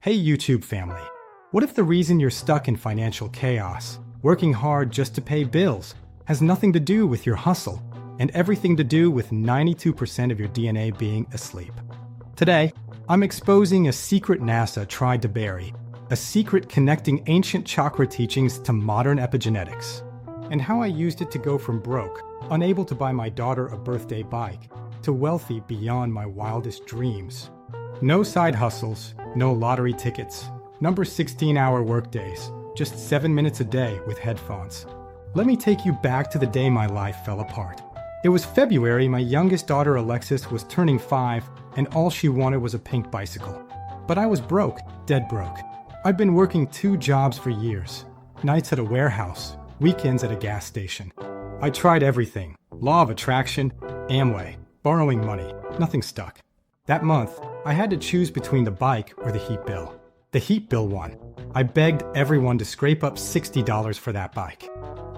Hey YouTube family, what if the reason you're stuck in financial chaos, working hard just to pay bills, has nothing to do with your hustle and everything to do with 92% of your DNA being asleep? Today, I'm exposing a secret NASA tried to bury, a secret connecting ancient chakra teachings to modern epigenetics, and how I used it to go from broke, unable to buy my daughter a birthday bike, to wealthy beyond my wildest dreams. No side hustles, no lottery tickets, number 16-hour workdays, just 7 minutes a day with headphones. Let me take you back to the day my life fell apart. It was February. My youngest daughter Alexis was turning 5, and all she wanted was a pink bicycle. But I was broke, dead broke. I'd been working 2 jobs for years, nights at a warehouse, weekends at a gas station. I tried everything, law of attraction, Amway, borrowing money, nothing stuck. That month, I had to choose between the bike or the heat bill. The heat bill won. I begged everyone to scrape up $60 for that bike.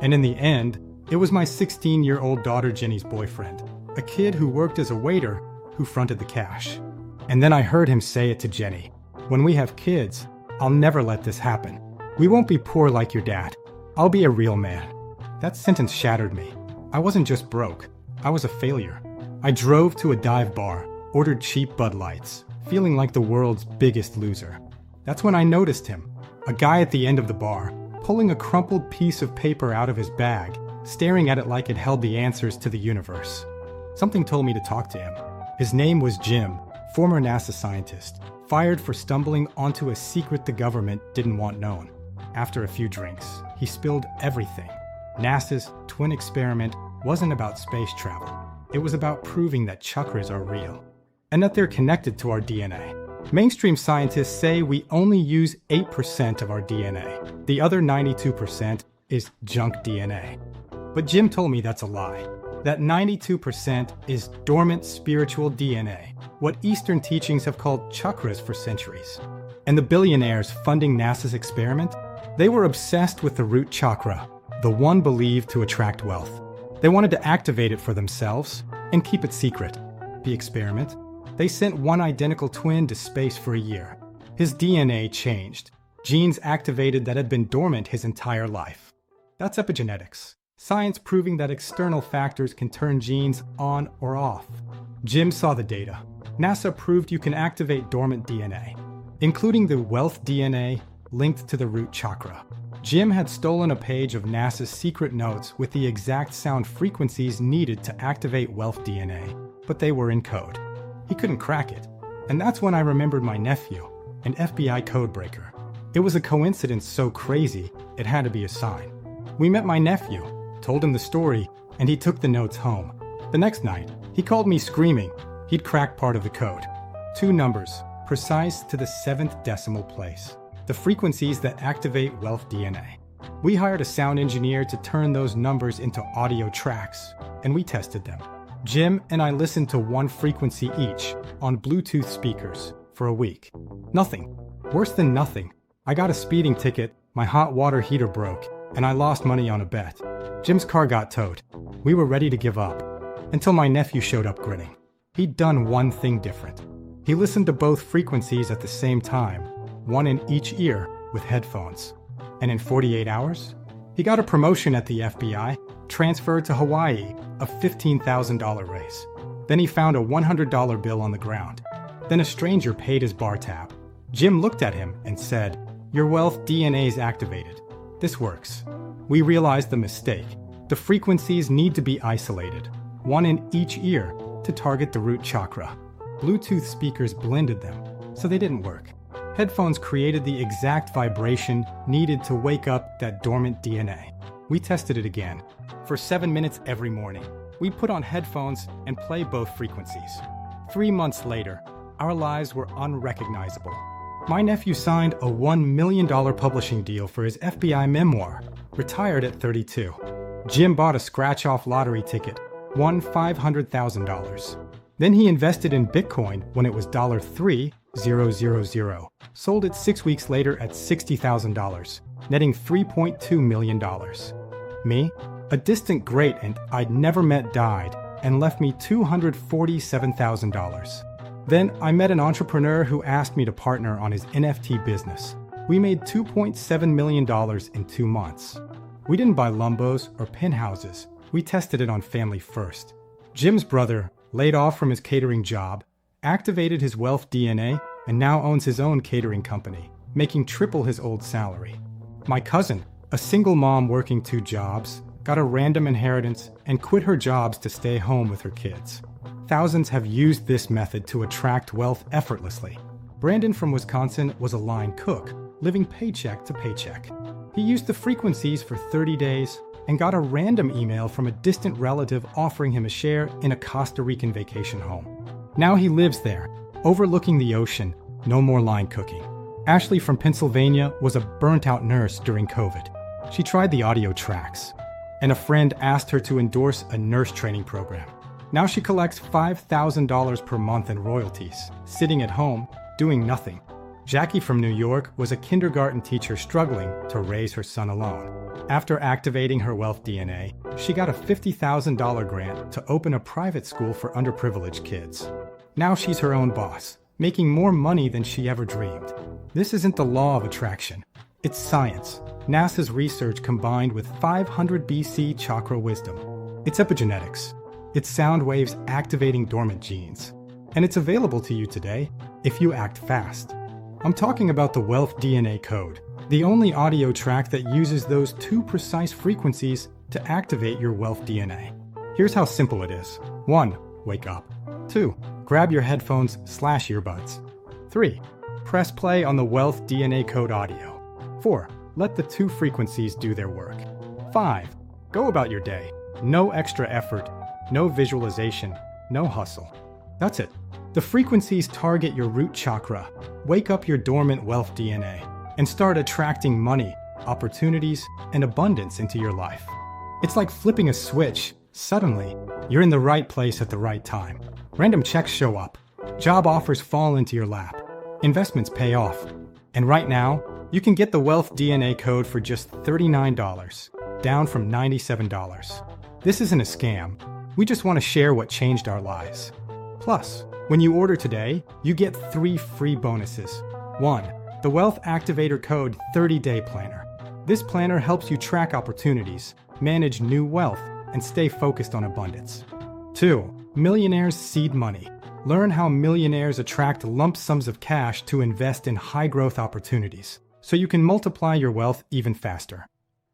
And in the end, it was my 16-year-old daughter Jenny's boyfriend, a kid who worked as a waiter who fronted the cash. And then I heard him say it to Jenny. When we have kids, I'll never let this happen. We won't be poor like your dad. I'll be a real man. That sentence shattered me. I wasn't just broke. I was a failure. I drove to a dive bar, ordered cheap Bud Lights, feeling like the world's biggest loser. That's when I noticed him, a guy at the end of the bar, pulling a crumpled piece of paper out of his bag, staring at it like it held the answers to the universe. Something told me to talk to him. His name was Jim, former NASA scientist, fired for stumbling onto a secret the government didn't want known. After a few drinks, he spilled everything. NASA's twin experiment wasn't about space travel. It was about proving that chakras are real, and that they're connected to our DNA. Mainstream scientists say we only use 8% of our DNA. The other 92% is junk DNA. But Jim told me that's a lie. That 92% is dormant spiritual DNA, what Eastern teachings have called chakras for centuries. And the billionaires funding NASA's experiment, they were obsessed with the root chakra, the one believed to attract wealth. They wanted to activate it for themselves and keep it secret. The experiment, they sent one identical twin to space for a year. His DNA changed. Genes activated that had been dormant his entire life. That's epigenetics. Science proving that external factors can turn genes on or off. Jim saw the data. NASA proved you can activate dormant DNA, including the wealth DNA linked to the root chakra. Jim had stolen a page of NASA's secret notes with the exact sound frequencies needed to activate wealth DNA, but they were in code. He couldn't crack it. And that's when I remembered my nephew, an FBI codebreaker. It was a coincidence so crazy, it had to be a sign. We met my nephew, told him the story, and he took the notes home. The next night, he called me screaming. He'd cracked part of the code. 2 numbers, precise to the 7th decimal place. The frequencies that activate wealth DNA. We hired a sound engineer to turn those numbers into audio tracks, and we tested them. Jim and I listened to 1 frequency each on Bluetooth speakers for a week. Nothing. Worse than nothing. I got a speeding ticket, my hot water heater broke, and I lost money on a bet. Jim's car got towed. We were ready to give up, until my nephew showed up grinning. He'd done one thing different. He listened to both frequencies at the same time, 1 in each ear with headphones. And in 48 hours, he got a promotion at the FBI, transferred to Hawaii, a $15,000 raise. Then he found a $100 bill on the ground. Then a stranger paid his bar tab. Jim looked at him and said, "Your wealth DNA is activated. This works." We realized the mistake. The frequencies need to be isolated, 1 in each ear, to target the root chakra. Bluetooth speakers blended them, so they didn't work. Headphones created the exact vibration needed to wake up that dormant DNA. We tested it again. For 7 minutes every morning, we put on headphones and play both frequencies. 3 months later, our lives were unrecognizable. My nephew signed a $1 million publishing deal for his FBI memoir, retired at 32. Jim bought a scratch-off lottery ticket, won $500,000. Then he invested in Bitcoin when it was $3,000, sold it 6 weeks later at $60,000, netting $3.2 million. Me, a distant great aunt I'd never met, died and left me $247,000. Then I met an entrepreneur who asked me to partner on his NFT business. We made $2.7 million in 2 months. We didn't buy Lumbos or penthouses. We tested it on family first. Jim's brother laid off from his catering job, activated his wealth DNA, and now owns his own catering company, making triple his old salary. My cousin, a single mom working 2 jobs, got a random inheritance and quit her jobs to stay home with her kids. Thousands have used this method to attract wealth effortlessly. Brandon from Wisconsin was a line cook, living paycheck to paycheck. He used the frequencies for 30 days and got a random email from a distant relative offering him a share in a Costa Rican vacation home. Now he lives there, overlooking the ocean, no more line cooking. Ashley from Pennsylvania was a burnt-out nurse during COVID. She tried the audio tracks, and a friend asked her to endorse a nurse training program. Now she collects $5,000 per month in royalties, sitting at home, doing nothing. Jackie from New York was a kindergarten teacher struggling to raise her son alone. After activating her wealth DNA, she got a $50,000 grant to open a private school for underprivileged kids. Now she's her own boss, making more money than she ever dreamed. This isn't the law of attraction. It's science. NASA's research combined with 500 BC chakra wisdom. It's epigenetics. It's sound waves activating dormant genes. And it's available to you today if you act fast. I'm talking about the Wealth DNA code, the only audio track that uses those 2 precise frequencies to activate your wealth DNA. Here's how simple it is. 1. Wake up. 2. Grab your headphones/earbuds. 3. Press play on the Wealth DNA code audio. 4. Let the 2 frequencies do their work. 5. Go about your day. No extra effort, no visualization, no hustle. That's it. The frequencies target your root chakra, wake up your dormant wealth DNA, and start attracting money, opportunities, and abundance into your life. It's like flipping a switch. Suddenly, you're in the right place at the right time. Random checks show up. Job offers fall into your lap. Investments pay off. And right now, you can get the Wealth DNA code for just $39, down from $97. This isn't a scam. We just want to share what changed our lives. Plus, when you order today, you get 3 free bonuses. 1. The Wealth Activator Code 30-Day Planner. This planner helps you track opportunities, manage new wealth, and stay focused on abundance. 2. Millionaire's Seed Money. Learn how millionaires attract lump sums of cash to invest in high-growth opportunities, so you can multiply your wealth even faster.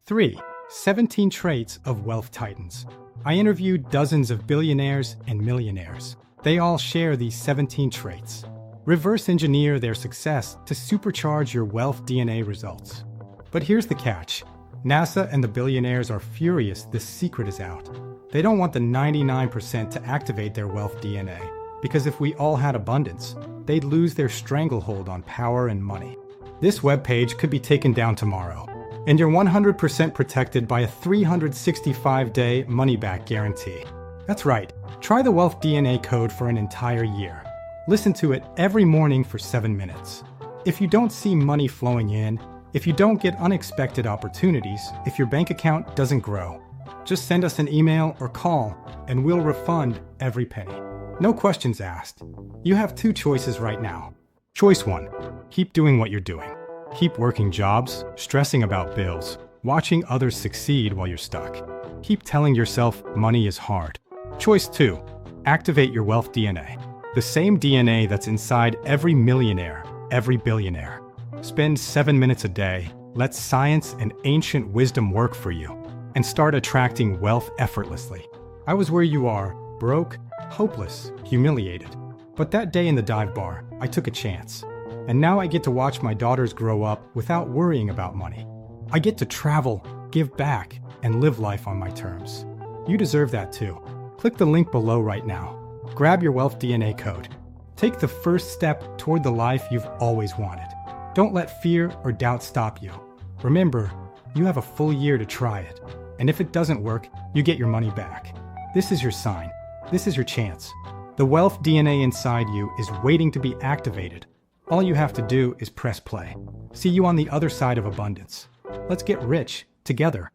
3. 17 Traits of Wealth Titans. I interviewed dozens of billionaires and millionaires. They all share these 17 traits. Reverse engineer their success to supercharge your wealth DNA results. But here's the catch. NASA and the billionaires are furious this secret is out. They don't want the 99% to activate their wealth DNA, because if we all had abundance, they'd lose their stranglehold on power and money. This webpage could be taken down tomorrow, and you're 100% protected by a 365-day money-back guarantee. That's right. Try the Wealth DNA code for an entire year. Listen to it every morning for 7 minutes. If you don't see money flowing in, if you don't get unexpected opportunities, if your bank account doesn't grow, just send us an email or call and we'll refund every penny. No questions asked. You have 2 choices right now. Choice 1, keep doing what you're doing. Keep working jobs, stressing about bills, watching others succeed while you're stuck. Keep telling yourself money is hard. Choice 2, activate your wealth DNA. The same DNA that's inside every millionaire, every billionaire. Spend 7 minutes a day, let science and ancient wisdom work for you, and start attracting wealth effortlessly. I was where you are, broke, hopeless, humiliated. But that day in the dive bar, I took a chance. And now I get to watch my daughters grow up without worrying about money. I get to travel, give back, and live life on my terms. You deserve that too. Click the link below right now. Grab your Wealth DNA code. Take the first step toward the life you've always wanted. Don't let fear or doubt stop you. Remember, you have a full year to try it. And if it doesn't work, you get your money back. This is your sign. This is your chance. The wealth DNA inside you is waiting to be activated. All you have to do is press play. See you on the other side of abundance. Let's get rich together.